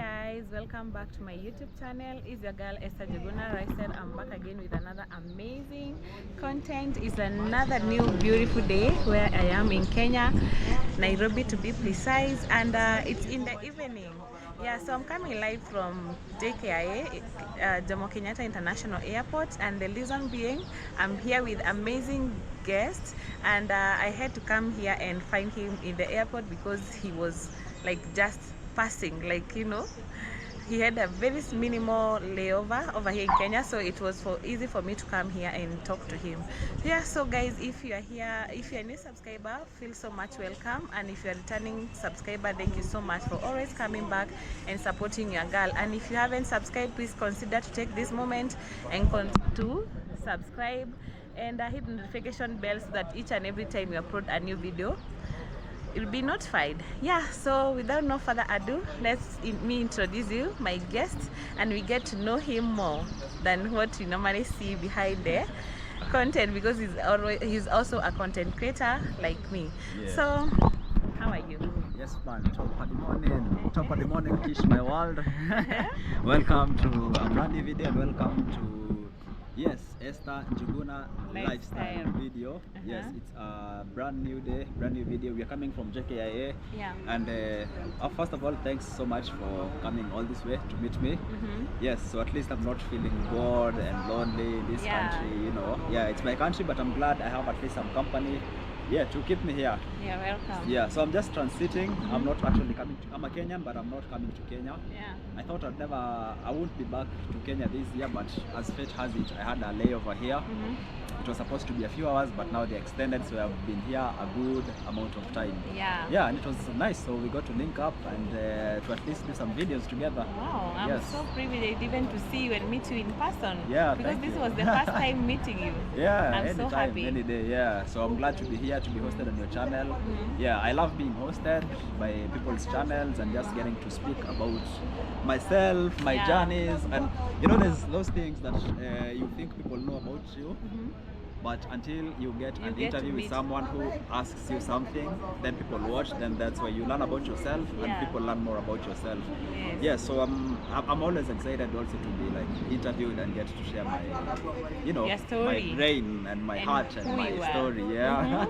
guys, welcome back to my YouTube channel. It's your girl Esther Juguna. Like I said, I'm back again with another amazing content. It's another new beautiful day where I am in Kenya, Nairobi to be precise, and it's in the evening. Yeah, so I'm coming live from JKIA, Jomo Kenyatta International Airport, and the reason being I'm here with amazing guests, and I had to come here and find him in the airport because he was like just passing, like, you know, he had a very minimal layover over here in Kenya, so it was easy for me to come here and talk to him. Yeah, so guys, if you are here, if you're a new subscriber, feel so much welcome, and if you're a returning subscriber, thank you so much for always coming back and supporting your girl. And if you haven't subscribed, please consider to take this moment and to subscribe and hit the notification bell so that each and every time you upload a new video, you'll be notified. Yeah, so without no further ado, me introduce you my guest, and we get to know him more than what you normally see behind the content, because he's also a content creator like me. Yeah. So how are you? Yes, man. Top of the morning, Kish, my world. Welcome to a brand new video, and welcome to Esther Njuguna lifestyle video. Yes, it's a brand new day, brand new video. We are coming from JKIA. Yeah. And first of all, thanks so much for coming all this way to meet me. Yes, so at least I'm not feeling bored and lonely in this country, you know. Yeah, it's my country, but I'm glad I have at least some company, yeah, to keep me here. You're welcome. Yeah, so I'm just transiting. I'm not actually coming to, I'm a Kenyan, but I'm not coming to Kenya. Yeah. I thought I won't be back to Kenya this year, but as fate has it, I had a layover here. It was supposed to be a few hours, but now they extended, so I've been here a good amount of time. Yeah. Yeah, and it was nice, so we got to link up and to at least do some videos together. Wow, I'm so privileged even to see you and meet you in person. Yeah, because this was the first time meeting you. Yeah, I'm anytime, so happy. any day. Yeah, so I'm glad to be here, to be hosted on your channel. Yeah, I love being hosted by people's channels and just getting to speak about myself, my journeys, and you know, there's those things that you think people know about you. But until you get an interview with someone who asks you something, then people watch, then that's where you learn about yourself, and people learn more about yourself. Yeah, so I'm always excited also to be like interviewed and get to share my, you know, my brain and my heart and my story. Yeah,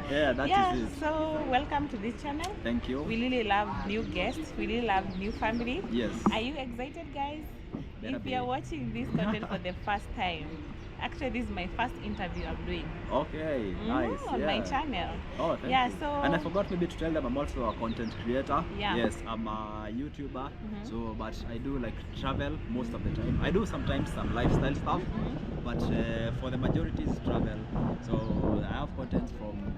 yeah, that is it. So welcome to this channel. Thank you. We really love new guests. We really love new family. Yes. Are you excited, guys? If you are watching this content for the first time, actually this is my first interview I'm doing. Okay, nice. On my channel. Oh, thank you. So and I forgot maybe to tell them I'm also a content creator. Yeah. Yes, I'm a YouTuber. So, but I do like travel most of the time. I do sometimes some lifestyle stuff, but for the majority is travel. So I have content from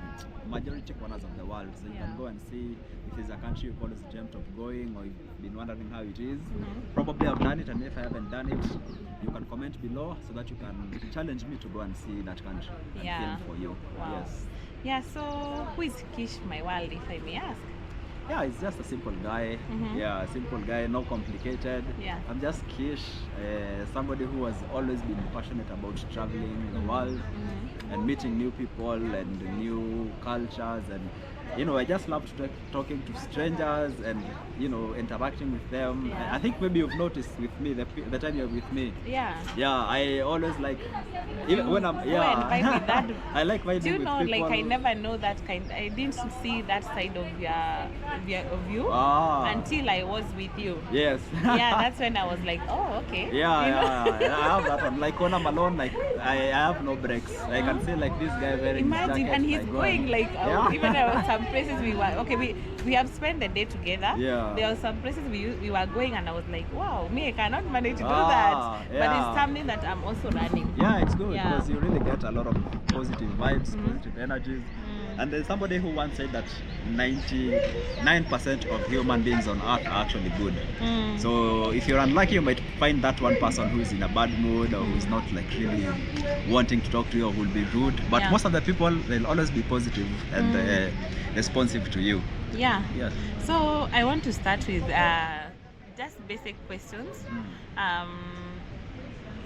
majority corners of the world. So you can go and see if there's a country you've always dreamt of going, or you've been wondering how it is. Probably I've done it, and if I haven't done it, you can comment below so that you can challenge me to go and see that country and film for you. Wow. Yes. Yeah, so who is Kish, my world, if I may ask? Yeah, it's just a simple guy. Yeah, a simple guy, no complicated. Yeah. I'm just Kish, somebody who has always been passionate about traveling the world and meeting new people and new cultures, and you know, I just love talking to strangers and, you know, interacting with them. I think maybe you've noticed with me the time you're with me. Yeah, I always like, even when I'm I like vibing with people. Do you know, like, I never know that kind. I didn't see that side of you until I was with you. Yes. Yeah, that's when I was like, oh, okay. Yeah, I have that one. Like when I'm alone, like I have no breaks. I can see like this guy wearing imagine jacket, and he's going like even some places we were we have spent the day together. Yeah, there are some places we were going, and I was like, wow, me, I cannot manage to do that. But it's something that I'm also running. Yeah, it's good because you really get a lot of positive vibes, positive energies. And there's somebody who once said that 99% of human beings on earth are actually good. So if you're unlucky, you might find that one person who is in a bad mood, or who's not like really wanting to talk to you, or who will be rude. But most of the people, they'll always be positive and responsive to you. Yeah. Yes. So I want to start with just basic questions.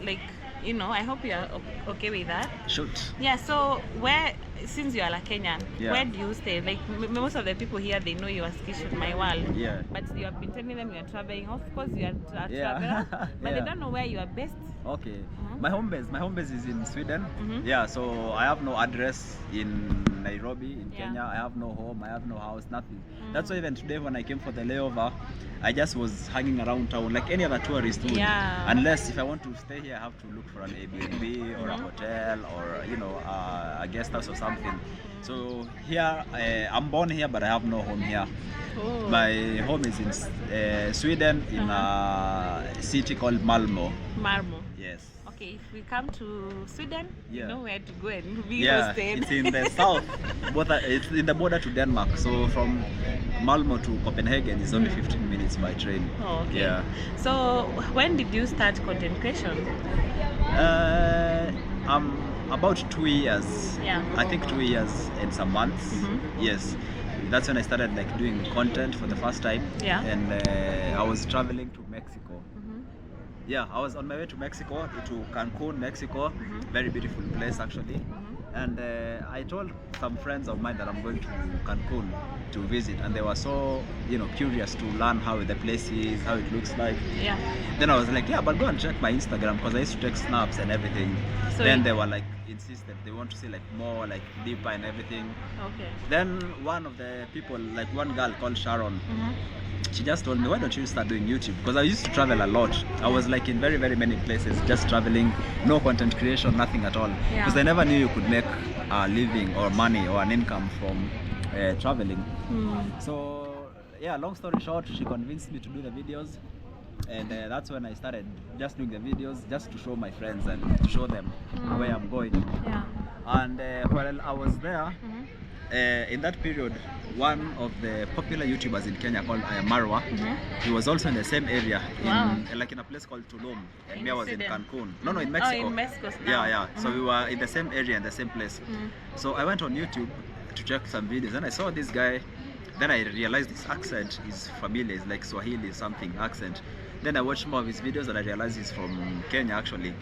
Like, you know, I hope you are okay with that. Shoot. Yeah, so where since you are a Kenyan, Yeah. where do you stay? Like most of the people here, they know you as Kish in my world. Yeah. But you have been telling them you are traveling. Of course, you are a Yeah. traveler, but Yeah. they don't know where you are based. Okay. Mhm. My home base is in Sweden. Mhm. Yeah, so I have no address in Nairobi, in Yeah. Kenya. I have no home, I have no house, nothing. Mm. That's why even today when I came for the layover, I just was hanging around town like any other tourist would. Yeah. Unless if I want to stay here, I have to look for an Airbnb or a Mhm. hotel or a guest house or something. So here, I'm born here, but I have no home here. Oh. My home is in Sweden, in a city called Malmö. Malmö. Yes. Okay, if we come to Sweden, Yeah. you know where to go and be Yeah, hosted. it's in the south. It's in the border to Denmark. So from Malmö to Copenhagen is only 15 minutes by train. Oh, okay. Yeah. So when did you start content creation? About 2 years. Yeah. I think 2 years and some months. Mhm. Yes. That's when I started like doing content for the first time. Yeah. And I was traveling to Mexico. Mhm. Yeah, I was on my way to Mexico, to Cancun, Mexico. Mhm. Very beautiful place actually. Mhm. And I told some friends of mine that I'm going to Cancun to visit, and they were so curious to learn how the place is, how it looks like. Yeah. Then I was like, yeah, but go and check my Instagram, because I used to take snaps and everything. So then you- they were like insistent, they want to see like more like deeper and everything. Okay. Then one of the people, like one girl called Sharon, Mhm. she just told me, why don't you start doing YouTube? Because I used to travel a lot. I was like in very, very many places, just traveling, no content creation, nothing at all. Yeah. Because I never knew you could make a living or money or an income from traveling. Mm. So yeah, long story short, she convinced me to do the videos. And that's when I started just doing the videos, just to show my friends and to show them where I'm going. Yeah. And while I was there, Mhm. in that period, one of the popular YouTubers in Kenya called Marwa, Mhm. he was also in the same area, Wow. like in a place called Tulum, and In me I was in Sweden. Cancun. No, in Mhm. Mexico. Oh, in Mexico Yeah, now. yeah. So Mhm. we were in the same area, in the same place. Mhm. So I went on YouTube to check some videos, and I saw this guy. Then I realized his accent is familiar, it's like Swahili something accent. Then I watched more of his videos and I realized he's from Kenya actually,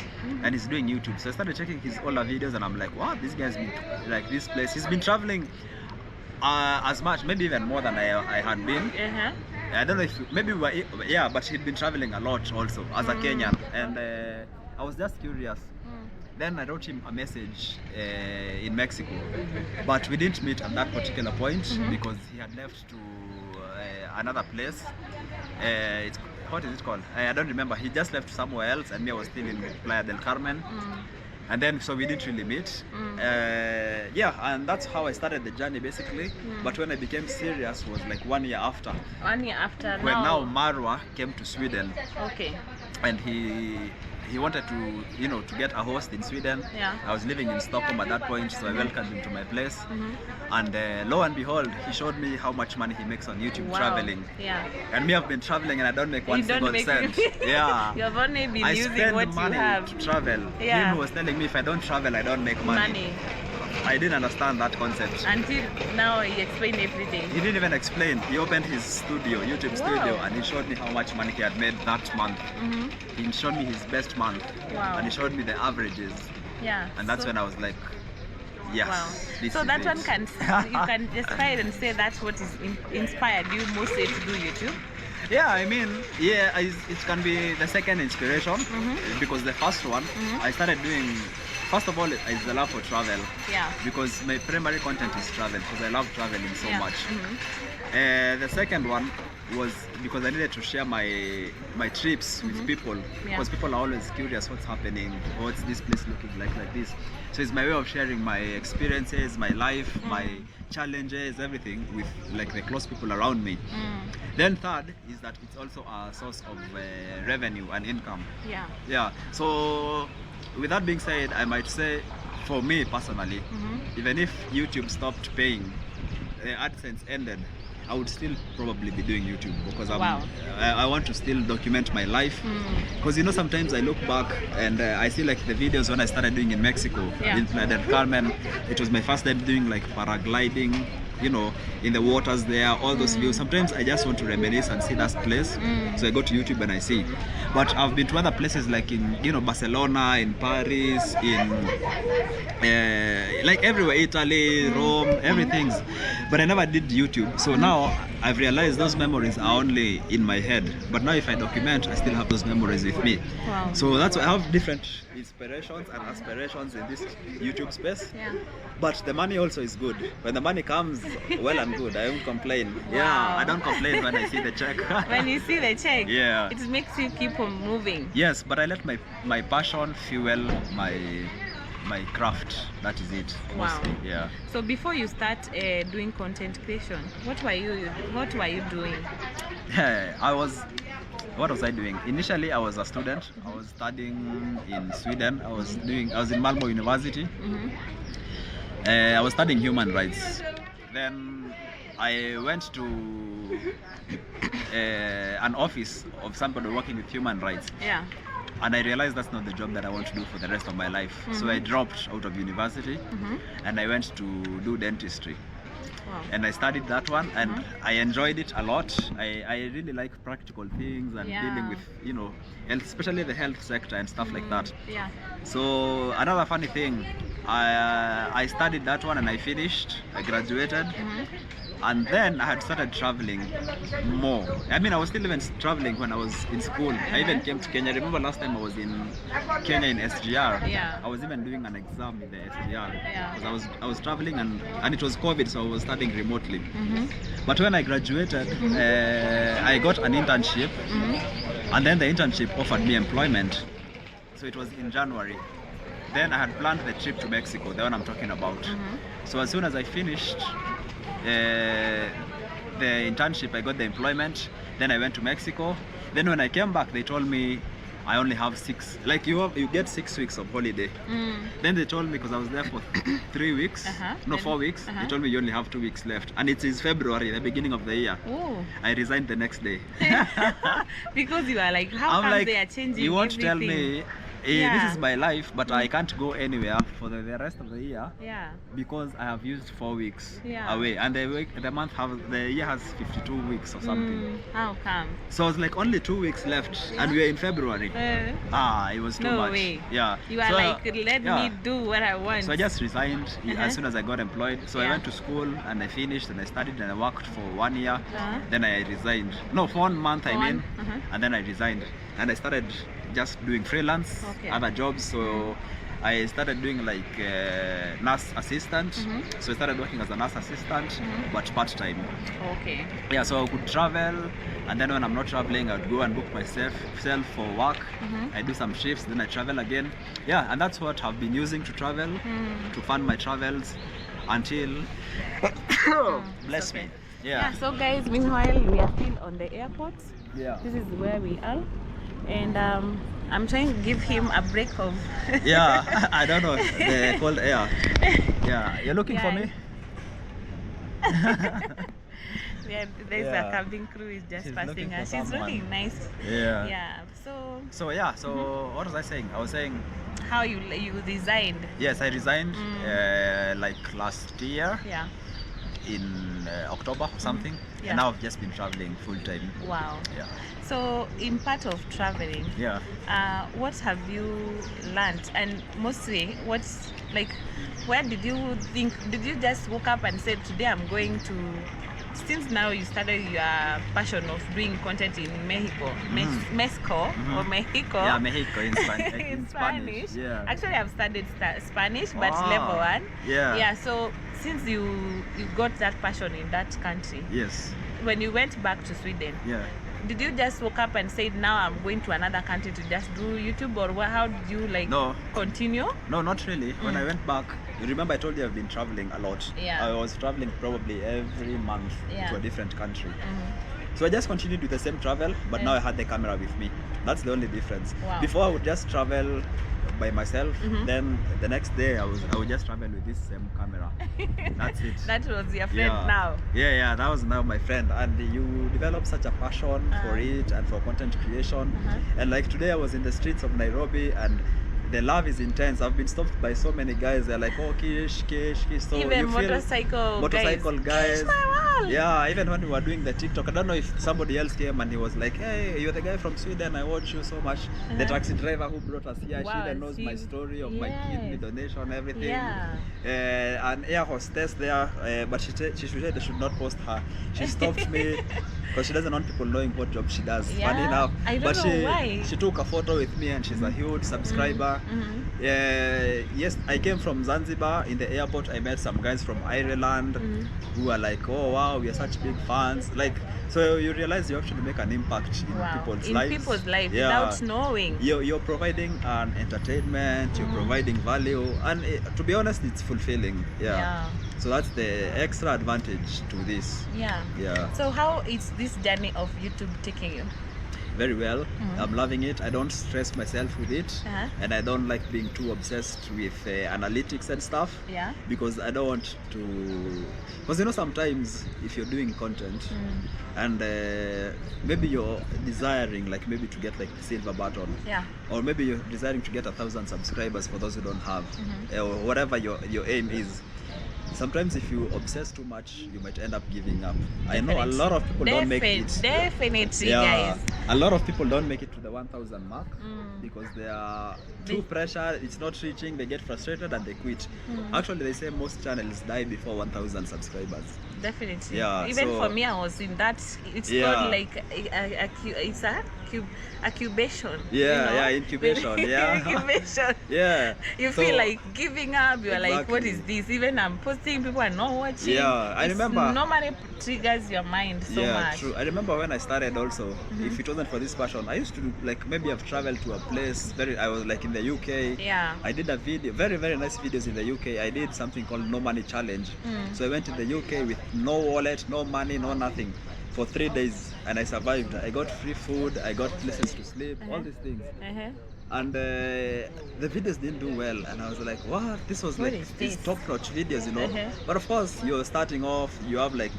and he's doing YouTube. So I started checking his older videos and I'm like, wow, this guy's been like this place. He's been traveling as much, maybe even more than I had been. Uh-huh. I don't know if maybe we were, yeah, but he'd been traveling a lot also as a Kenyan, and I was just curious. Then I wrote him a message in Mexico, but we didn't meet at that particular point because he had left to another place. What is it called? I don't remember. He just left somewhere else, and me I was still in Playa del Carmen. And then so we didn't really meet. Yeah, and that's how I started the journey basically. But when I became serious was like 1 year after. 1 year after. When now Marwa came to Sweden, Okay. and he wanted to to get a host in Sweden. Yeah. I was living in Stockholm at that point, so I welcomed him to my place. Mhm. And lo and behold, he showed me how much money he makes on YouTube Wow. traveling. Yeah. And me, I've been traveling and I don't make one You don't single make cent. Yeah. You have only been I using spend what you money have. to travel. Yeah. Him was telling me if I don't travel, I don't make money. Money. I didn't understand that concept. Until now, he explained everything. He didn't even explain. He opened his studio, YouTube studio, Wow. and he showed me how much money he had made that month. Mhm. He showed me his best month, Wow. and he showed me the averages, Yeah. and that's So- when I was like, yes. Wow. This So is that it. one you can justify it and say that's what is inspired you mostly to do YouTube. Yeah, I mean, yeah, it can be the second inspiration because the first one I started doing. First of all, is the love for travel. Yeah. Because my primary content is travel because I love traveling so Yeah. much. The second one was because I needed to share my trips with people, because people are always curious what's happening, what's this place looking like this. So it's my way of sharing my experiences, my life, my challenges, everything with like the close people around me. Then third is that it's also a source of revenue and income. Yeah. Yeah. So with that being said, I might say for me personally, even if YouTube stopped paying, AdSense ended, I would still probably be doing YouTube because Wow. I want to still document my life. Because sometimes I look back and I see like the videos when I started doing in Mexico, Yeah. in Playa del Carmen. It was my first time doing like paragliding, you know, in the waters there, all those views. Sometimes I just want to reminisce and see that place. So I go to YouTube and I see. But I've been to other places like in, you know, Barcelona, in Paris, in like everywhere, Italy, Rome, everything. But I never did YouTube. So now I've realized those memories are only in my head. But now if I document, I still have those memories with me. Wow. So that's why I have different inspirations and aspirations in this YouTube space. Yeah. But the money also is good. When the money comes, well and good. I won't complain. Yeah, Wow. I don't complain when I see the check. When you see the check, Yeah. it makes you keep on moving. Yes, but I let my passion fuel my craft. That is it. Wow. Mostly. Yeah. So before you start doing content creation, what were you doing? What was I doing? Initially, I was a student. I was studying in Sweden. I was in Malmo University. I was studying human rights. Then I went to an office of somebody working with human rights. Yeah. And I realized that's not the job that I want to do for the rest of my life. So I dropped out of university and I went to do dentistry. Wow. And I studied that one and I enjoyed it a lot. I really like practical things and dealing with, you know, especially the health sector and stuff like that. Yeah. So another funny thing, I studied that one and I finished. I graduated. And then I had started traveling more. I mean, I was still even traveling when I was in school. I even came to Kenya. I remember last time I was in Kenya in SGR. Yeah. I was even doing an exam in the SGR. Yeah. Because I was traveling and it was COVID, so I was studying remotely. But when I graduated, I got an internship. And then the internship offered me employment. So it was in January. Then I had planned the trip to Mexico, the one I'm talking about. So as soon as I finished the internship, I got the employment. Then I went to Mexico. Then when I came back, they told me I only have 6. Like you get 6 weeks of holiday. Then they told me, because I was there for 3 weeks, no, 4 weeks. They told me you only have 2 weeks left, and it is February, the beginning of the year. Oh. I resigned the next day. Because you are like, how I'm come like, they are changing you won't everything? tell me. This is my life, but I can't go anywhere for the rest of the year. Yeah. Because I have used 4 weeks Yeah. away, and the year has 52 weeks or something. How come? So it's like only 2 weeks left, and we are in February. It was too No much. way. Yeah. You are So, like, let me do what I want. So I just resigned as soon as I got employed. So I went to school and I finished and I studied and I worked for 1 year. Then I resigned. No, for 1 month I mean. And then I resigned and I started just doing freelance, other jobs. So I started doing like nurse assistant. So I started working as a nurse assistant, but part-time. Okay. Yeah, so I could travel, and then when I'm not traveling, I would go and book myself for work. I do some shifts, then I travel again. Yeah, and that's what I've been using to travel, to fund my travels until bless me. Yeah, so guys, meanwhile we are still on the airport. Yeah. This is where we are. And I'm trying to give him a break of Yeah, I don't know, the cold air. Yeah, you're looking for me? Yeah, there's a cabin crew is just She's passing looking her. for She's someone. looking nice. Yeah. Yeah. So So what was I saying? I was saying, how you resigned? yes, I resigned like last year Yeah. in October or something. Yeah. And now I've just been traveling full time. Wow. Yeah. So in part of traveling, Yeah. what have you learned? And mostly, what's like, where did you think? Did you just woke up and said, today I'm going to? Since now you started your passion of doing content in Mexico, Mexico or Mexico. Yeah, Mexico in, in Spanish. Yeah. Actually, I've studied Spanish, but Wow. level 1. Yeah. Yeah. So since you got that passion in that country, Yes. when you went back to Sweden, Yeah. did you just woke up and say, now I'm going to another country to just do YouTube, or how did you like No. continue? No, not really. When I went back, you remember I told you I've been traveling a lot. Yeah. I was traveling probably every month Yeah. to a different country. So I just continued with the same travel, but now I had the camera with me. That's the only difference. Wow. Before I would just travel by myself, then the next day I would just travel with this same camera. That's it. That was your friend now. Yeah, that was now my friend, and you develop such a passion for it and for content creation. And like today I was in the streets of Nairobi, and the love is intense. I've been stopped by so many guys. They're like, oh, Kish. So Even you feel motorcycle guys. Kish, my wall. Yeah, even when we were doing the TikTok, I don't know if somebody else came and he was like, hey, you're the guy from Sweden, I watch you so much. The taxi driver who brought us here, Wow, she even knows my story of my kidney donation, everything. Yeah. An air hostess there, but she said they should not post her. She stopped me because she doesn't want people knowing what job she does. Yeah, Funny enough. I don't But know why. she took a photo with me and she's a huge subscriber. Yes, I came from Zanzibar. In the airport I met some guys from Ireland who are like, oh wow, we are such big fans. Like, so you realize you actually make an impact in people's lives. Without knowing. You're providing an entertainment, you're providing value, and to be honest, it's fulfilling. Yeah. So that's the extra advantage to this. Yeah. So how is this journey of YouTube taking you? Very well. I'm loving it. I don't stress myself with it, and I don't like being too obsessed with analytics and stuff. Yeah. Because I don't want to. Because you know, sometimes if you're doing content and maybe you're desiring like maybe to get like the silver button, or maybe you're desiring to get 1,000 subscribers for those who don't have, or whatever your aim is. Sometimes if you obsess too much, you might end up giving up. I know a lot of people don't make it. Definitely, guys. A lot of people don't make it to the 1,000 mark because they are too pressured. It's not reaching. They get frustrated and they quit. Actually, they say most channels die before 1,000 subscribers. Definitely. Yeah. Even for me, I was in that. It's called like it's a incubation. Yeah, incubation. Incubation. Yeah. You feel like giving up. You're like, what is this? Even I'm posting, people are not watching. Yeah, I remember. Normally triggers your mind so much. Yeah, true. I remember when I started also. If it wasn't for this passion, I used to do, like maybe I've traveled to a place. I was like in the UK. Yeah. I did a video, very nice videos in the UK. I did something called No Money Challenge. So I went to the UK with no wallet, no money, no nothing, for 3 days, and I survived. I got free food, I got places to sleep, all these things. And the videos didn't do well, and I was like, what? This was like these top-notch videos, you know. But of course, you're starting off, you have like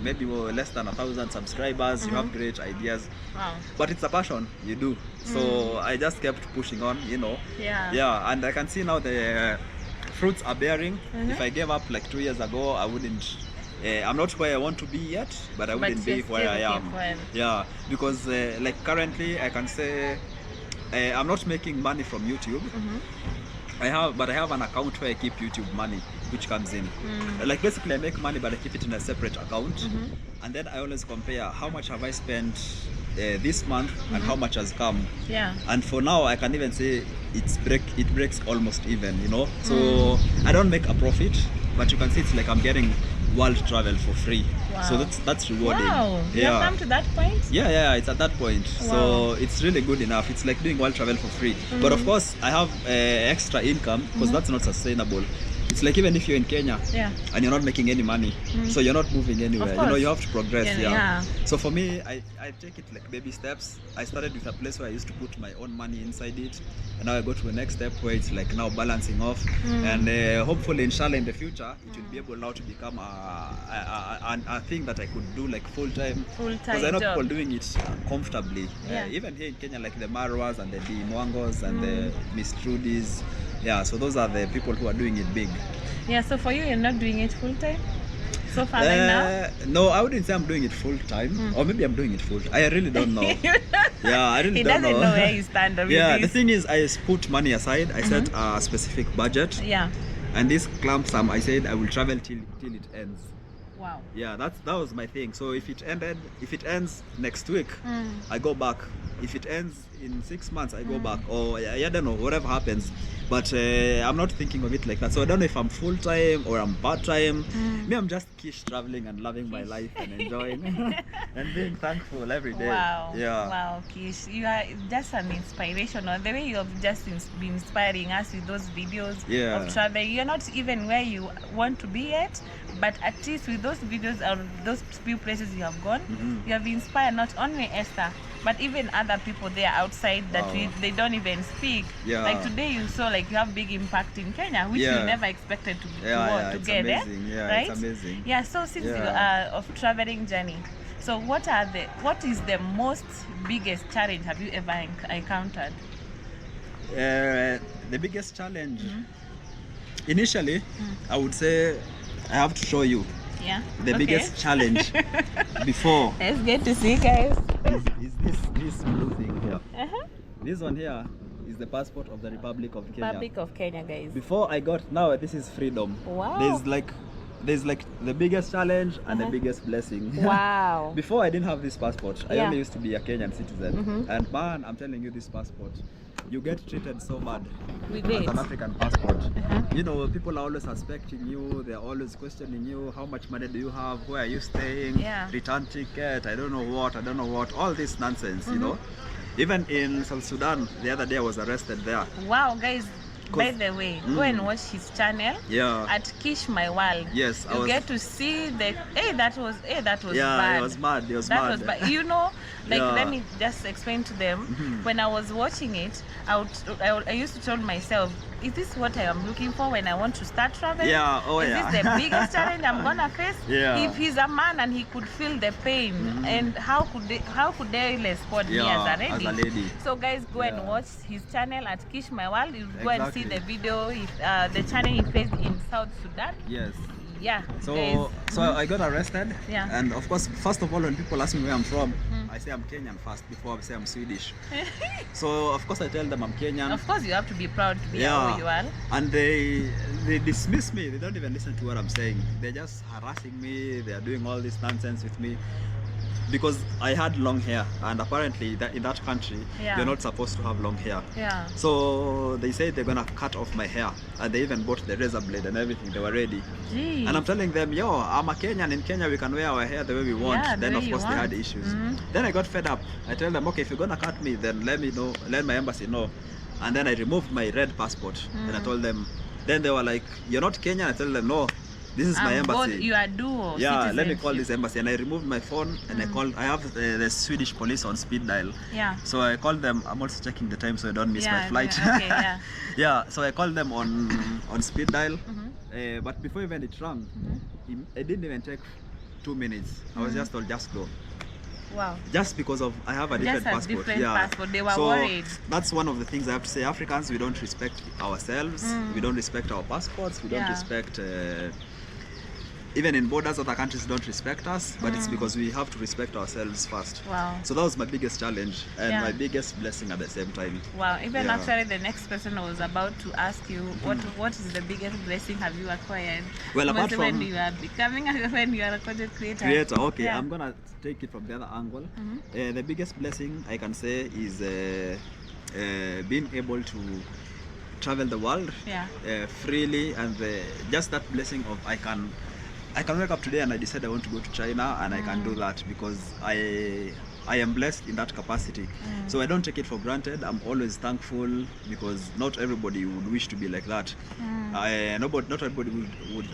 maybe less than 1,000 subscribers, you have great ideas. Wow. But it's a passion you do. So I just kept pushing on, you know. Yeah, and I can see now the fruits are bearing. If I gave up like 2 years ago, I wouldn't. I'm not where I want to be yet, but I wouldn't be where I am. Yeah, because like currently I can say I'm not making money from YouTube. I have an account where I keep YouTube money, which comes in. Like basically I make money, but I keep it in a separate account. And then I always compare how much have I spent this month and how much has come. And for now I can even say it breaks almost even, you know. So I don't make a profit, but you can see it's like I'm getting world travel for free. So that's rewarding. You have come to that point? Yeah, it's at that point. So it's really good enough. It's like doing world travel for free. But of course I have extra income because that's not sustainable. It's like even if you're in Kenya and you're not making any money, so you're not moving anywhere. You know, you have to progress. So for me, I take it like baby steps. I started with a place where I used to put my own money inside it, and now I go to the next step where it's like now balancing off, and hopefully, inshallah, in the future, it will be able now to become a thing that I could do like full time. Because I know people doing it comfortably. Even here in Kenya, like the Marwas and the Mwangos and the Miss Trudis. Yeah, so those are the people who are doing it big. Yeah, so for you, you're not doing it full time? So far right now? No, I wouldn't say I'm doing it full time. Or maybe I'm doing it full time. I really don't know. I really don't know. He doesn't know where you stand. The thing is, I put money aside. I set a specific budget. And this clump sum, I said I will travel till it ends. Wow. Yeah, that was my thing. So if it ends next week, I go back. If it ends in 6 months, I go back. Or I don't know, whatever happens. But I'm not thinking of it like that. So I don't know if I'm full time or I'm part time. Me, I'm just Kish, traveling and loving my life and enjoying and being thankful every day. Wow. Wow, Kish, you are just an inspirational. The way you have just been inspiring us with those videos of travel. You're not even where you want to be yet, but at least with those videos or those few places you have gone, you have inspired not only Esther, but even other people there outside that they don't even speak. Like today you saw like you have big impact in Kenya, which we never expected to get there. Right? It's amazing. Yeah, so since you are of traveling journey, so what is the most biggest challenge have you ever encountered? The biggest challenge, initially, I would say I have to show you. Yeah. The biggest challenge before Let's get to see, guys. is this blue thing here. This one here is the passport of the Republic of Kenya. Republic of Kenya, guys. Before I got, now this is freedom. Wow. There's like the biggest challenge and the biggest blessing. Wow. Before I didn't have this passport. I Yeah. only used to be a Kenyan citizen. And man, I'm telling you, this passport, you get treated so bad With as it. an African passport. You know, people are always suspecting you, they're always questioning you, how much money do you have, where are you staying, Yeah. return ticket, I don't know what, all this nonsense, you know. Even in South Sudan, the other day I was arrested there. Wow, guys. By the way, go and watch his channel Yeah. at Kish My World. Yes, I you was- get to see the that was Yeah, bad. it was mad. It was That mad. was bad. You know, like Yeah. let me just explain to them. When I was watching it, I used to tell myself, is this what I am looking for when I want to start traveling? Yeah, oh is yeah. this the biggest challenge I'm gonna face? Yeah. If he's a man and he could feel the pain, and how could they respond me Yeah, as a lady? as a lady. So guys, go and Yeah. watch his channel at Kish My World. You go and see Exactly. the video. The channel he faced in South Sudan. Yes. Yeah. So guys. I got arrested. Yeah. And of course, first of all, when people ask me where I'm from, I say I'm Kenyan first before I say I'm Swedish. So of course I tell them I'm Kenyan. Of course, you have to be proud to be Yeah. who you are. And they dismiss me. They don't even listen to what I'm saying. They're just harassing me. They're doing all this nonsense with me. Because I had long hair, and apparently in that country, Yeah. you're not supposed to have long hair. Yeah. So they say they're gonna cut off my hair, and they even bought the razor blade and everything. They were ready. Gee. And I'm telling them, yo, I'm a Kenyan. In Kenya, we can wear our hair the way we want. Yeah, the Then way of you course they had want. issues. Then I got fed up. I tell them, okay, if you're gonna cut me, then let me know. Let my embassy know. And then I removed my red passport, and I told them. Then they were like, you're not Kenyan. I told them, no, this is my embassy. You are dual. Yeah, let me citizenship. call this embassy. And I removed my phone and I called. I have the Swedish police on speed dial. Yeah. So I called them. I'm also checking the time so I don't miss Yeah, my flight. yeah, okay, yeah. Yeah, so I called them on speed dial. But before even it rang, it didn't even take 2 minutes. I was just told, just go. Wow. Just because of I have a different Just a passport. different Yeah. passport. They were So worried. that's one of the things I have to say. Africans, we don't respect ourselves. We don't respect our passports. We don't Yeah. respect. Even in borders, other countries don't respect us, but it's because we have to respect ourselves first. Wow. So that was my biggest challenge and Yeah. my biggest blessing at the same time. Wow. Even Yeah. actually, the next person I was about to ask you, what is the biggest blessing have you acquired? Well, apart Mostly when from- you are becoming when you are a content creator. Creator, okay, Yeah. I'm gonna take it from the other angle. The biggest blessing I can say is being able to travel the world Yeah. freely, and just that blessing of I can wake up today and I decide I want to go to China, and I can do that because I am blessed in that capacity. So I don't take it for granted. I'm always thankful because not everybody would wish to be like that. Not everybody would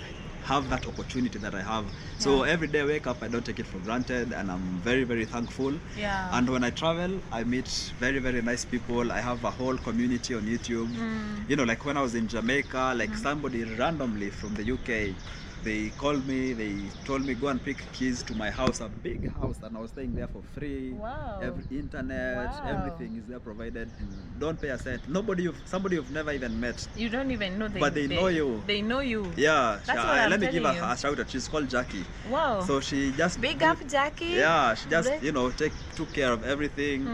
have that opportunity that I have. So every day I wake up, I don't take it for granted, and I'm very, very thankful. Yeah. And when I travel, I meet very, very nice people. I have a whole community on YouTube. You know, like when I was in Jamaica, like somebody randomly from the UK, they called me, they told me go and pick keys to my house, a big house, and I was staying there for free. Wow. Every internet, Wow. everything is there provided. Don't pay a cent. Somebody you've never even met. You don't even know But they know you. They know you. Yeah, That's what I'm let me give telling you. her a shout out. She's called Jackie. Wow. So she just Big up, Jackie. Yeah, she just Great. took care of everything.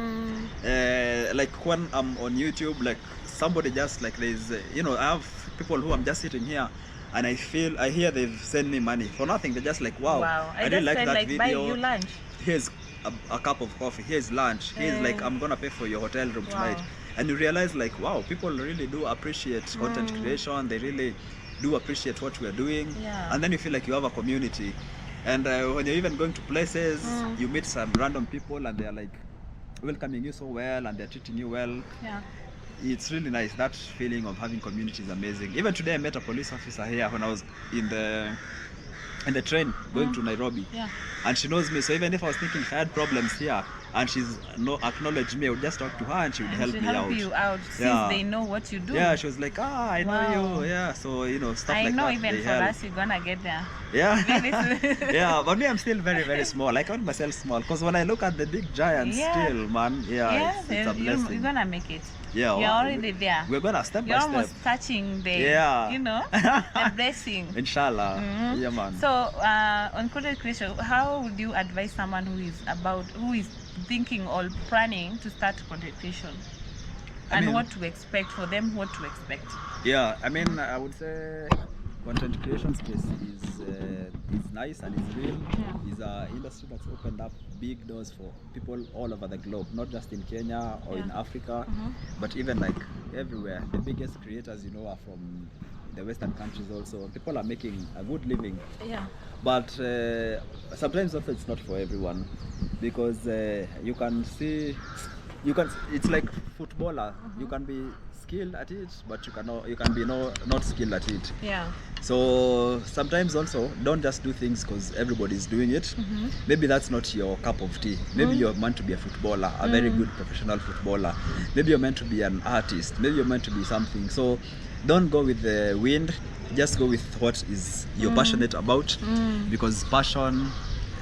Like when I'm on YouTube, like somebody just like there's I have people who I'm just sitting here. And I hear they've sent me money for nothing. They're just like, wow, Wow. I I really just like felt that like video. buying you lunch. Here's a cup of coffee. Here's lunch. Here's like, I'm gonna pay for your hotel room tonight. And you realize like, wow, people really do appreciate content creation. They really do appreciate what we're doing. Yeah. And then you feel like you have a community. And when you're even going to places, you meet some random people and they're like welcoming you so well and they're treating you well. Yeah. It's really nice. That feeling of having community is amazing. Even today I met a police officer here when I was in the train going to Nairobi. Yeah. And she knows me, so even if I was thinking if I had problems here and she's acknowledged me, I would just talk to her and she would help me out. You out since Yeah. they know what you do. Yeah, she was like, I Wow. know you. Yeah, so stuff I like know that. even they for help. us, we're gonna get there. Yeah. Very soon. Yeah, but me, I'm still very, very small. I count myself small because when I look at the big giants, still, man, it's a blessing. You're gonna make it. Yeah, You're already there. We're gonna step You're by almost step. touching the, Yeah. the blessing. Inshallah. Yeah, man. So, on content creation, how would you advise someone who is thinking or planning to start content creation? I mean, what to expect for them, what to expect? Yeah, I mean, I would say content creation space is nice and it's real. Yeah. It's an industry that's opened up big doors for people all over the globe, not just in Kenya or in Africa, but even like everywhere. The biggest creators, are from the Western countries also. People are making a good living. Yeah. But sometimes also it's not for everyone, because you can see, it's like footballer. You can be skilled at it, but you can be not skilled at it. Yeah. So sometimes also don't just do things because everybody's doing it. Maybe that's not your cup of tea. Maybe you're meant to be a footballer, a very good professional footballer. Maybe you're meant to be an artist. Maybe you're meant to be something. So don't go with the wind. Just go with what is you're passionate about, because passion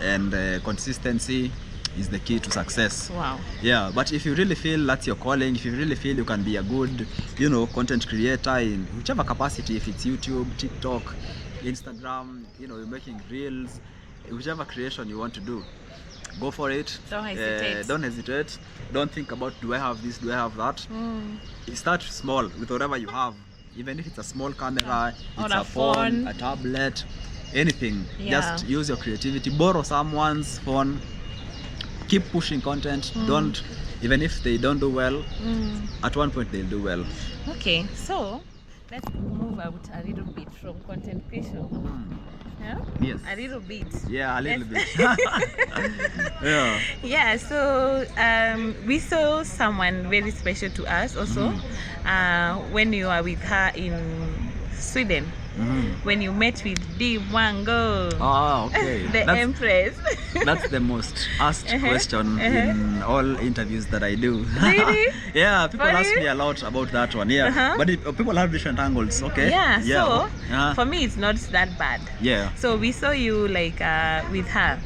and consistency is the key to success. Wow. Yeah, but if you really feel that's your calling, if you really feel you can be a good, content creator in whichever capacity, if it's YouTube, TikTok, Instagram, you're making reels, whichever creation you want to do, go for it. Don't hesitate. Don't hesitate. Don't think about, do I have this, do I have that? Start small with whatever you have. Even if it's a small camera, it's a phone, a tablet, anything. Just use your creativity. Borrow someone's phone. Keep pushing content. Don't, even if they don't do well, at one point they'll do well. Okay, so let's move out a little bit from content creation. Yeah? Yes. A little bit. Yeah, a little bit. Yeah. Yeah, so we saw someone very special to us also when you are with her in Sweden. When you met with the mwango. Oh, okay. The Empress. That's the most asked question in all interviews that I do. Really? Yeah, people ask me a lot about that one. Yeah, but people have different angles. Okay. Yeah. So for me, it's not that bad. Yeah. So we saw you like with her,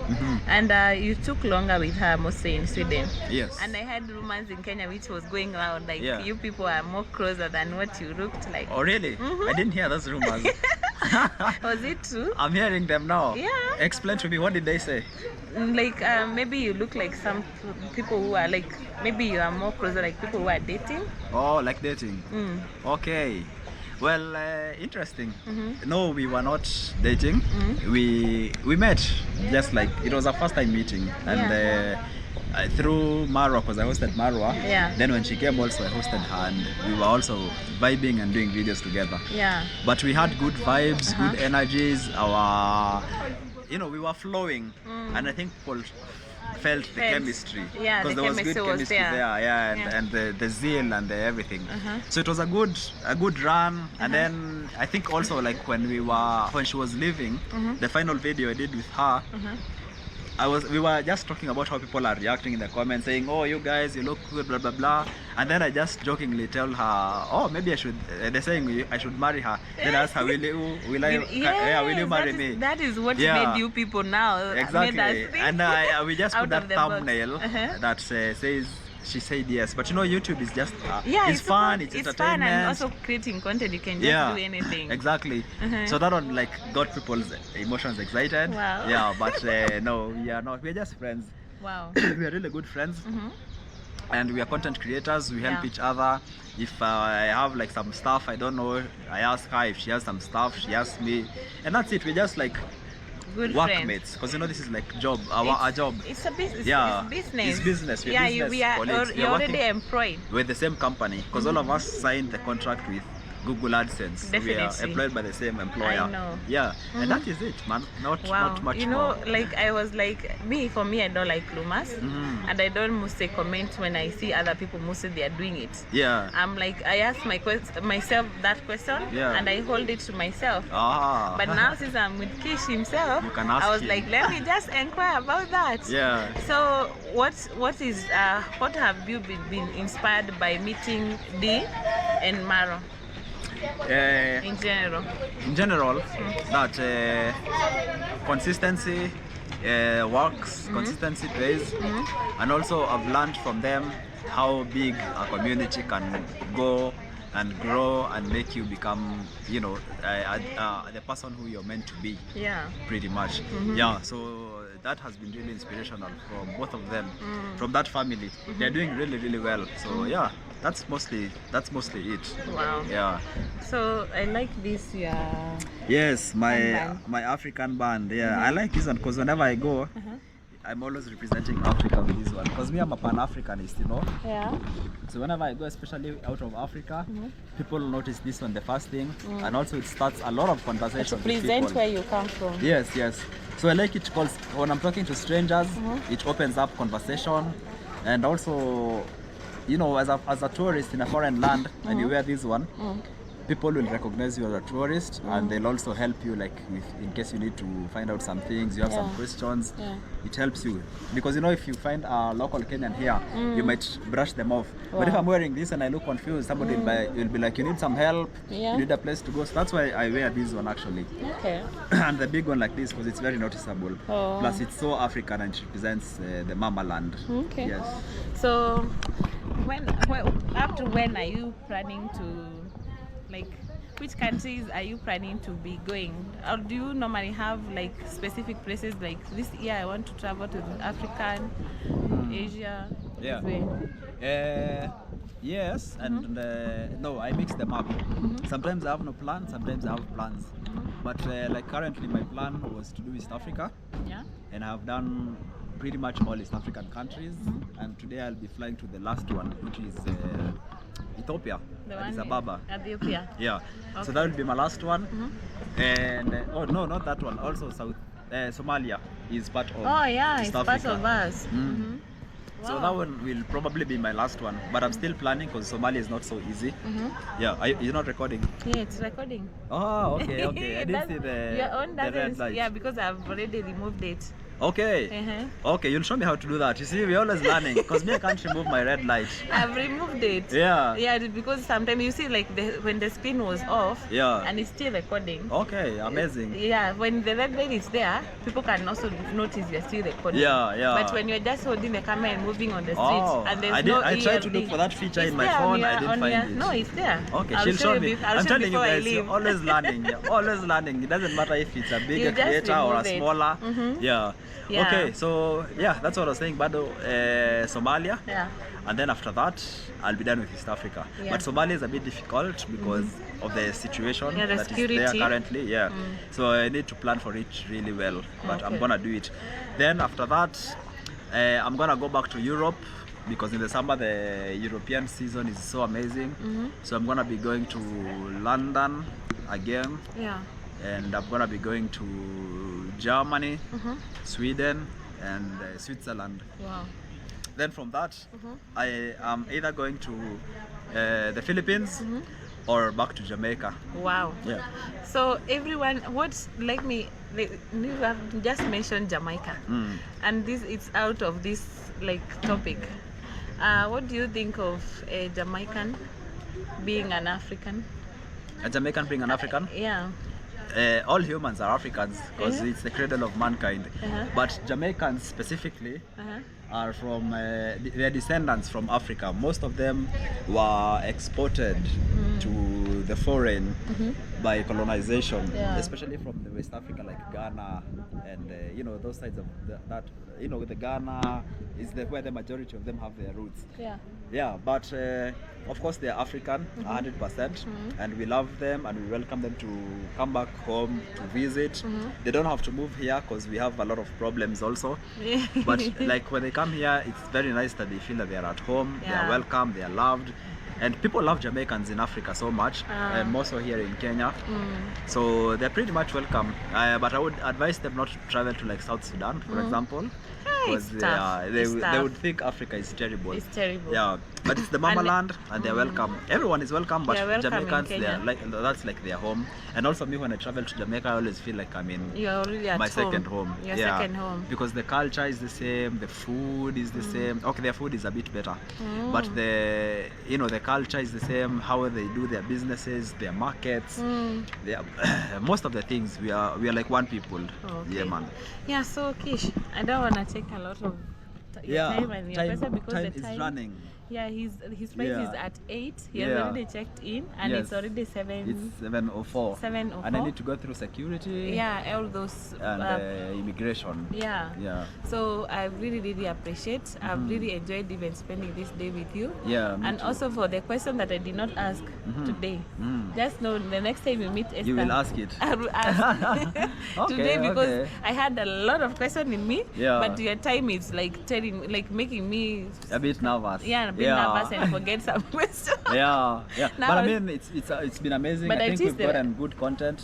and you took longer with her, mostly in Sweden. Yes. And I heard rumors in Kenya which was going around like you people are more closer than what you looked like. Oh really? I didn't hear those rumors. Was it true? I'm hearing them now. Yeah. Explain to me, what did they say? Like maybe you look like some people who are like, maybe you are more closer like people who are dating. Oh, like dating. Okay. Well, interesting. No, we were not dating. We met, just like it was our first time meeting, and through Marwa, because I hosted Marwa. Yeah. Then when she came also, I hosted her, and we were also vibing and doing videos together. Yeah. But we had good vibes, good energies. We were flowing, and I think people felt the chemistry. Yeah, because the there was chemistry good was chemistry there, and the zeal and the everything. So it was a good run. And then I think also like when she was leaving, the final video I did with her. We were just talking about how people are reacting in the comments, saying, "Oh, you guys, you look good, blah blah blah." And then I just jokingly tell her, "Oh, maybe I should." They're saying I should marry her. Then I asked her, "Will you marry me?" That is what made you people now. Exactly. And we just put that thumbnail that says. She said yes, but YouTube is just it's fun, it's entertainment. Fun, and also creating content, you can just do anything. Exactly. So that one like got people's emotions excited. Wow. Yeah, but no, we are not. We are just friends. Wow. We are really good friends. And we are content creators. We help each other. If I have like some stuff I don't know, I ask her. If she has some stuff, she asks me, and that's it. We just like good workmates, because this is like our job. It's a business. Yeah, it's business. It's business. You're already employed with the same company, because all of us signed the contract with Google AdSense. Definitely. We are employed by the same employer. I know. Yeah, and that is it, man. Not much more. Like I was like, for me, I don't like rumors, and I don't mostly comment when I see other people mostly they are doing it. Yeah. I'm like, I ask myself that question, and I hold it to myself. But now since I'm with Kish himself, you can ask I was him. like, let me just inquire about that. Yeah. So what have you been inspired by meeting Dee and Maro? in general? In general, that consistency works, consistency pays, and also I've learned from them how big a community can go and grow and make you become, you know, the person who you're meant to be. Yeah. Pretty much. Yeah, so that has been really inspirational from both of them, from that family. They're doing really, really well. So yeah, that's mostly it. Wow. Yeah. So I like this. Yeah. Yes, band. my African band. Yeah, I like this one because whenever I go, I'm always representing Africa with this one. Because me, I'm a Pan-Africanist, you know. Yeah. So whenever I go, especially out of Africa, people notice this one the first thing, and also it starts a lot of conversation. To present where you come from. Yes, yes. So I like it because when I'm talking to strangers, it opens up conversation, and also, you know, as a tourist in a foreign land, and you wear this one, people will recognize you as a tourist, and they'll also help you, like in case you need to find out some things, you have some questions. It helps you because, you know, if you find a local Kenyan here, you might brush them off. But if I'm wearing this and I look confused, somebody will be like, you need some help, you need a place to go. So that's why I wear this one actually. Okay. And the big one like this because it's very noticeable. Plus it's so African and it represents the mama land. Okay. Yes. So up to when are you planning to, like, which countries are you planning to be going? Or do you normally have like specific places, like this year I want to travel to African, Asia? Yeah. Yes, and no, I mix them up. Sometimes I have no plan, sometimes I have plans. But like currently my plan was to do East Africa. Yeah. And I've done pretty much all East African countries. And today I'll be flying to the last one, which is Ethiopia, Addis Ababa. Ethiopia. Yeah. Okay. So that will be my last one. And oh no, not that one. Also Somalia is part of East East it's Africa. part of us. So that one will probably be my last one, but I'm still planning because Somalia is not so easy. Yeah, you're not recording? Yeah, it's recording. Oh, okay. I didn't see your own the red light. Yeah, because I've already removed it. Okay. Okay, you'll show me how to do that. You see, we're always learning because me, I can't remove my red light. I've removed it. Yeah. Yeah, because sometimes you see like when the screen was off, and it's still recording. Okay, amazing. Yeah, when the red light is there, people can also notice you're still recording. Yeah. But when you're just holding the camera and moving on the street, and there's I tried to look for that feature in my phone, I didn't find it. No, it's there. Okay, I'll she'll show me. I'm telling you guys, you're always learning. You're always learning. It doesn't matter if it's a bigger creator or a smaller. Yeah. Okay, so yeah, that's what I was saying. Bado Somalia. Yeah. And then after that, I'll be done with East Africa. Yeah. But Somalia is a bit difficult because of the situation the that security. is there currently. Yeah. So I need to plan for it really well. But I'm gonna do it. Then after that, I'm gonna go back to Europe because in the summer the European season is so amazing. So I'm gonna be going to London again. Yeah. And I'm gonna be going to Germany, Sweden, and Switzerland. Wow. Then from that, I am either going to the Philippines or back to Jamaica. Wow. Yeah. So everyone, you have just mentioned Jamaica, and it's out of this like topic. What do you think of a Jamaican being an African? A Jamaican being an African? Yeah. All humans are Africans because it's the cradle of mankind. But Jamaicans specifically are from, they're descendants from Africa. Most of them were exported to the foreign by colonization, especially from the West Africa, like Ghana and you know, those sides of that. You know, the Ghana is where the majority of them have their roots. Yeah, but of course they're African, 100%, and we love them and we welcome them to come back home to visit. They don't have to move here because we have a lot of problems also. But like when they come here, it's very nice that they feel that they are at home, they are welcome, they are loved. And people love Jamaicans in Africa so much, and more so here in Kenya. So they're pretty much welcome. But I would advise them not to travel to like South Sudan, for example. it's because tough. they It's they tough. would think Africa is terrible. It's terrible. Yeah, but it's the mama And- land, and they're welcome. Everyone is welcome, but They're welcome in Jamaicans, Kenya. that's like their home. And also me, when I travel to Jamaica, I always feel like I'm in You're already at my home. second home. Your Yeah, second home. because the culture is the same, the food is the same. Okay, their food is a bit better, but the culture is the same. How they do their businesses, their markets, most of the things we are like one people. Okay. Yeah, man. Yeah, so Kish, I don't want to take a lot of your time and your pressure because time the time is running. Yeah, his flight is Yeah. at 8. He has Yeah. already checked in, and Yes. it's already 7. It's 7:04. 7:04. And I need to go through security. Yeah, all those. And immigration. Yeah. Yeah. So I really appreciate. I've really enjoyed even spending this day with you. Yeah. me And too. also for the question that I did not ask today. Just know the next time you meet Esther, You will ask it. I will ask Okay, today because okay. I had a lot of questions in me. Yeah. But your time is like making me A bit nervous. a bit nervous and forget some questions. Yeah. Now But I it's- mean, it's been amazing. But I I think teased we've the- gotten good content.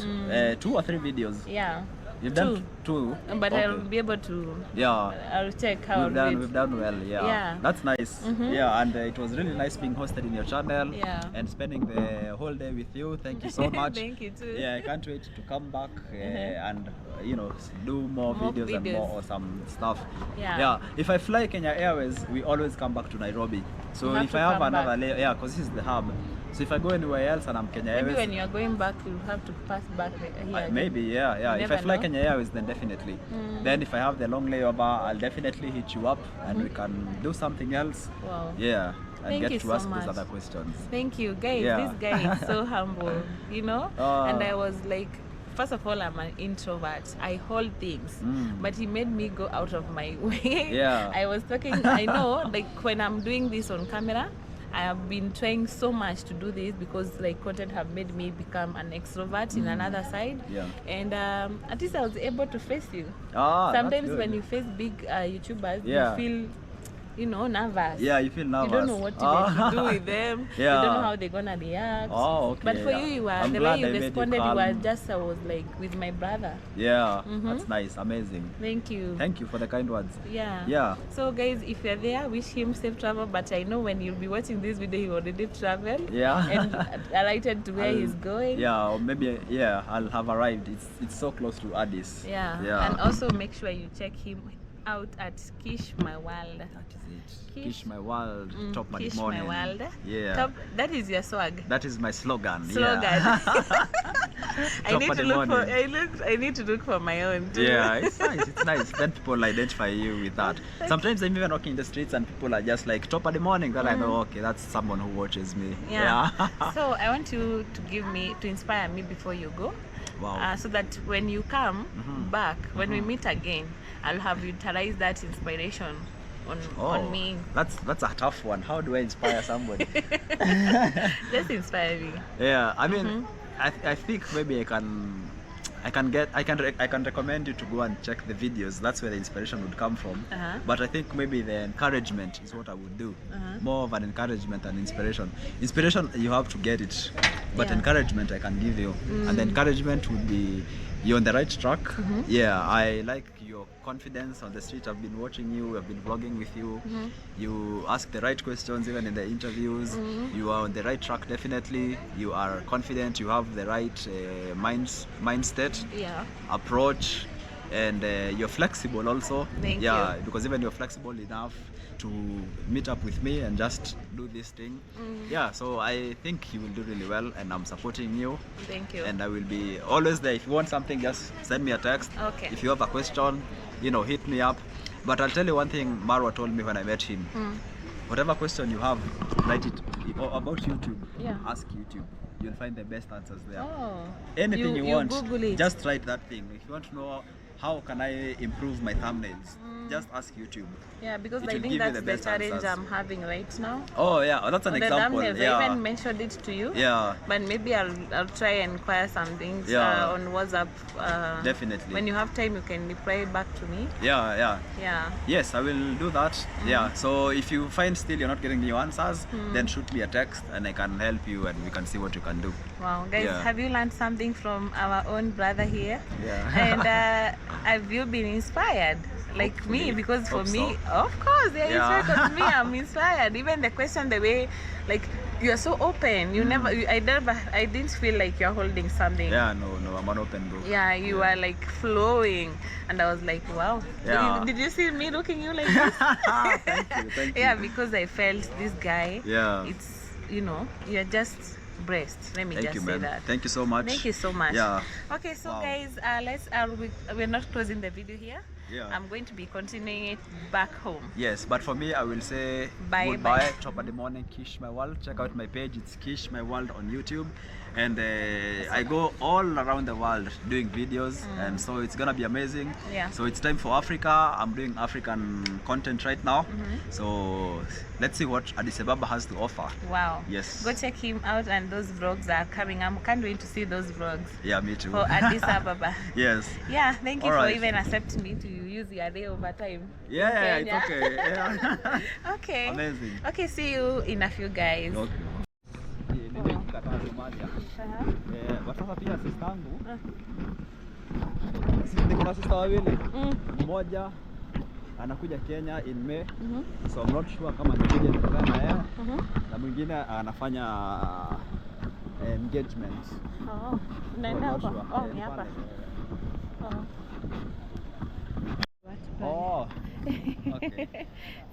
2 or 3 videos. Yeah. You've done two. But Okay. I'll be able to. Yeah. I'll check how We've done well, yeah. Yeah. That's nice. Yeah, and it was really nice being hosted in your channel. Yeah. And spending the whole day with you. Thank you so much. Thank you too. Yeah, I can't wait to come back and do more videos and more awesome stuff. Yeah. If I fly Kenya Airways, we always come back to Nairobi. So You have if to I have come another back. layer, because this is the hub. So if I go anywhere else and I'm Kenya Maybe Airways, when you are going back, you'll have to pass back here. maybe, yeah. You If I never fly know. Kenya Airways, then definitely. Then if I have the long layover, I'll definitely hit you up and we can do something else. Wow. Yeah, and Thank get you to so ask much. those other questions. Thank you, guys. Yeah. This guy is so humble, Ah. And I was like, first of all, I'm an introvert. I hold things, but he made me go out of my way. Yeah. I was talking. I know, like when I'm doing this on camera, I have been trying so much to do this because like content have made me become an extrovert in another side. Yeah. And at least I was able to face you. Ah, that's Sometimes good. when you face big YouTubers, Yeah. you feel, nervous. Yeah, you feel nervous. You don't know what to do with them. Yeah. You don't know how they're gonna react. Oh, okay. But for yeah. you were I'm the glad way I you made responded. You calm. were just I was like with my brother. Yeah, that's nice, amazing. Thank you. Thank you for the kind words. Yeah. Yeah. So guys, if you're there, wish him safe travel. But I know when you'll be watching this video, he already traveled. Yeah. And alighted to where he's going. Yeah, or maybe I'll have arrived. It's so close to Addis. Yeah. Yeah. And also make sure you check him out at Kish My World. That is it. Kish. Kish my world, top money Kish morning. My World. Yeah. Top, that is your swag. That is my slogan. Slogan. Yeah. I Top need of to the look for. morning. I need to look for my own too. Yeah, it's nice. It's nice. Then people identify you with that. Sometimes I'm even walking in the streets and people are just like top of the morning. Then I know, okay, that's someone who watches me. Yeah. So I want you to inspire me before you go. Wow. So that when you come back, when we meet again, I'll have utilized that inspiration on me. That's a tough one. How do I inspire somebody? Just inspire me. Yeah, I mean, I think maybe I can recommend you to go and check the videos. That's where the inspiration would come from. But I think maybe the encouragement is what I would do. More of an encouragement than inspiration. Inspiration, you have to get it, but Yeah. encouragement I can give you. And the encouragement would be you're on the right track. Yeah, I like your confidence on the street. I've been watching you, I've been vlogging with you. You ask the right questions even in the interviews. You are on the right track, definitely. You are confident, you have the right mindset, approach, and you're flexible also. Thank yeah, you. because even you're flexible enough to meet up with me and just do this thing. Yeah, so I think you will do really well, and I'm supporting you. Thank you. And I will be always there. If you want something, just send me a text. Okay. If you have a question, hit me up. But I'll tell you one thing Marwa told me when I met him. Whatever question you have, write it about YouTube. Yeah. Ask YouTube. You'll find the best answers there. Oh. Anything you want, Google it. just write that thing. If you want to know how can I improve my thumbnails, just ask YouTube. Yeah, because It I will think give you that's the the best challenge answers. I'm having right now. Oh yeah, that's an The example. thumbnails, I Yeah. even mentioned it to you. Yeah. But maybe I'll try and inquire some things Yeah. on WhatsApp. Definitely. When you have time, you can reply back to me. Yeah. Yeah. Yes, I will do that. Yeah. So if you find still you're not getting new answers, then shoot me a text and I can help you and we can see what you can do. Wow, guys, Yeah. have you learned something from our own brother here? Yeah. And have you been inspired? like me, Hopefully. because for Hope me, so. of course, yeah, Yeah. inspired. 'Cause me, I'm inspired. Even the question, the way, like you're so open. You never, I didn't feel like you're holding something. Yeah, no, I'm an open book. Yeah, you are like flowing, and I was like, wow. Yeah. Did you see me looking you like this? Thank you. Yeah, because I felt this guy. Yeah. It's, you know, you're just blessed. Let me Thank just you, say man. that. Thank you so much. Thank you so much. Yeah. Okay, so Wow. guys, we're not closing the video here. Yeah. I'm going to be continuing it back home. Yes, but for me, I will say Bye, goodbye. bye. Top of the morning, Kish My World. Check out my page. It's Kish My World on YouTube, and I go all around the world doing videos, and so it's gonna be amazing. Yeah. So it's time for Africa. I'm doing African content right now. So let's see what Addis Ababa has to offer. Wow. Yes. Go check him out, and those vlogs are coming. I can't wait to see those vlogs Yeah, me too. for Addis Ababa. Yes. Yeah, thank you All for right. even accepting me to use your day overtime. in Yeah, it's Kenya. okay. Yeah. Okay. Amazing. Okay, see you in a few, guys. Okay. Nimekataa Somalia. Uh-huh. But sasa pia sistangu. Niko na sister wawili. Mmoja anakuja Kenya in May. So I'm not sure kama nikuja nikakaa na yeye. Na mwingine anafanya engagement. Oh, So naenda I'm not hapa. sure. Oh, ni hapa. Oh. Oh. Okay.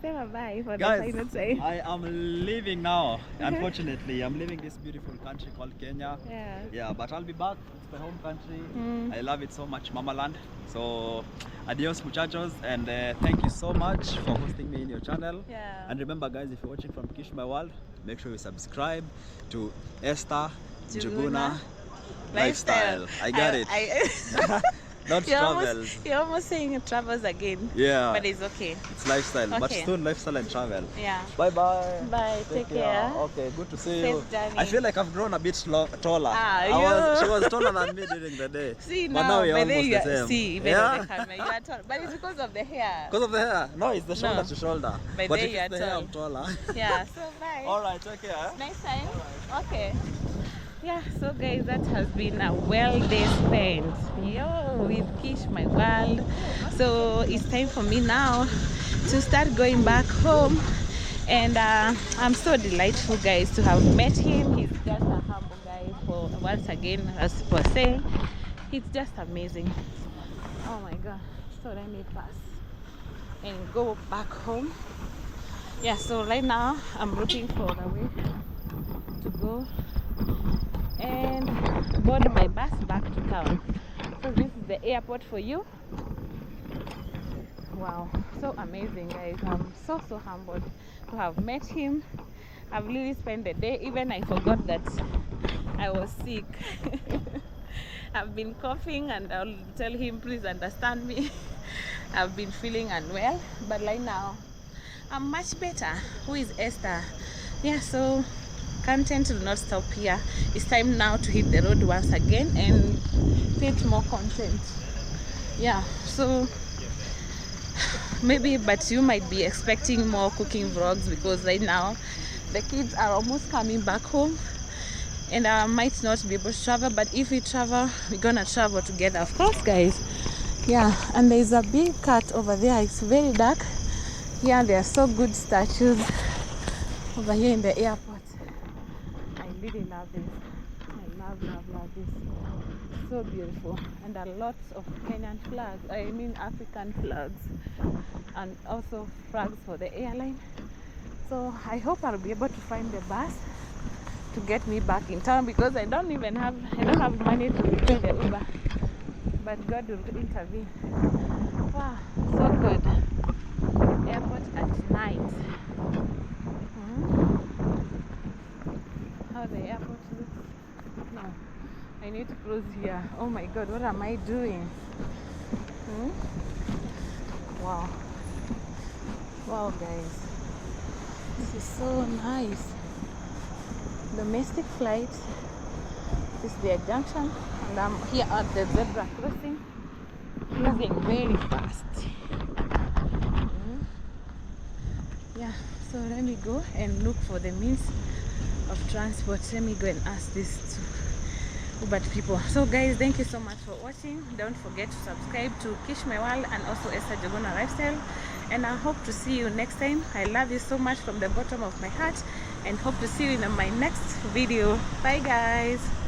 Say bye for the Guys, final time. I am leaving now. Unfortunately, I'm leaving this beautiful country called Kenya. Yeah. Yeah, but I'll be back. It's my home country. I love it so much, Mama Land. So, adios muchachos, and thank you so much for hosting me in your channel. Yeah. And remember, guys, if you're watching from Kish My World, make sure you subscribe to Esther Juguna Lifestyle. I got it. Not travels. You're almost saying travels again. Yeah. But it's okay. It's lifestyle, but Okay. soon lifestyle and travel. Yeah. Bye bye. Bye. Take care. Okay, good to see Safe you. journey. I feel like I've grown a bit taller. Ah, She was taller than me during the day. See but now, now we're but then almost you the are, same. see, even on the camera, you are tall. But it's because of the hair. Because of the hair? No, it's the shoulder No. to shoulder. But But there if you it's are the hair, tall. I'm taller. Yeah. So bye. Alright, take care. Next time. Okay. Yeah, so guys, that has been a well day spent with Kish My World. So it's time for me now to start going back home, and I'm so delightful, guys, to have met him. He's just a humble guy. For once again, as for saying, it's just amazing. Oh my god. So let me pass and go back home. Yeah, so right now I'm looking for a way to go and board my bus back to town. So this is the airport for you. Wow, so amazing, guys. I'm so humbled to have met him. I've really spent the day, even I forgot that I was sick. I've been coughing, and I'll tell him, please understand me. I've been feeling unwell, but right now I'm much better. Who is Esther? Yeah, so content will not stop here. It's time now to hit the road once again and create more content. Yeah, so maybe, but you might be expecting more cooking vlogs, because right now the kids are almost coming back home, and I might not be able to travel, but if we travel, we're gonna travel together, of course, guys. Yeah, and there's a big cat over there. It's very dark. Yeah, there are so good statues over here in the airport. I really love this. I love this. So beautiful. And a lot of Kenyan flags, I mean African flags, and also flags for the airline. So I hope I'll be able to find the bus to get me back in town, because I don't have money to pay the Uber. But God will intervene. Wow, so good. Airport at night. How the airport looks. No, I need to close here. Oh my god, what am I doing? Wow. Wow, guys, this is so nice. Domestic flight. This is their junction, and I'm here at the zebra crossing, moving very fast. Yeah, so let me go and look for the means of transport. Let me go and ask these two but people. So guys, thank you so much for watching. Don't forget to subscribe to Kish My World and also Esther Jogona Lifestyle, and I hope to see you next time. I love you so much from the bottom of my heart, and hope to see you in my next video. Bye guys.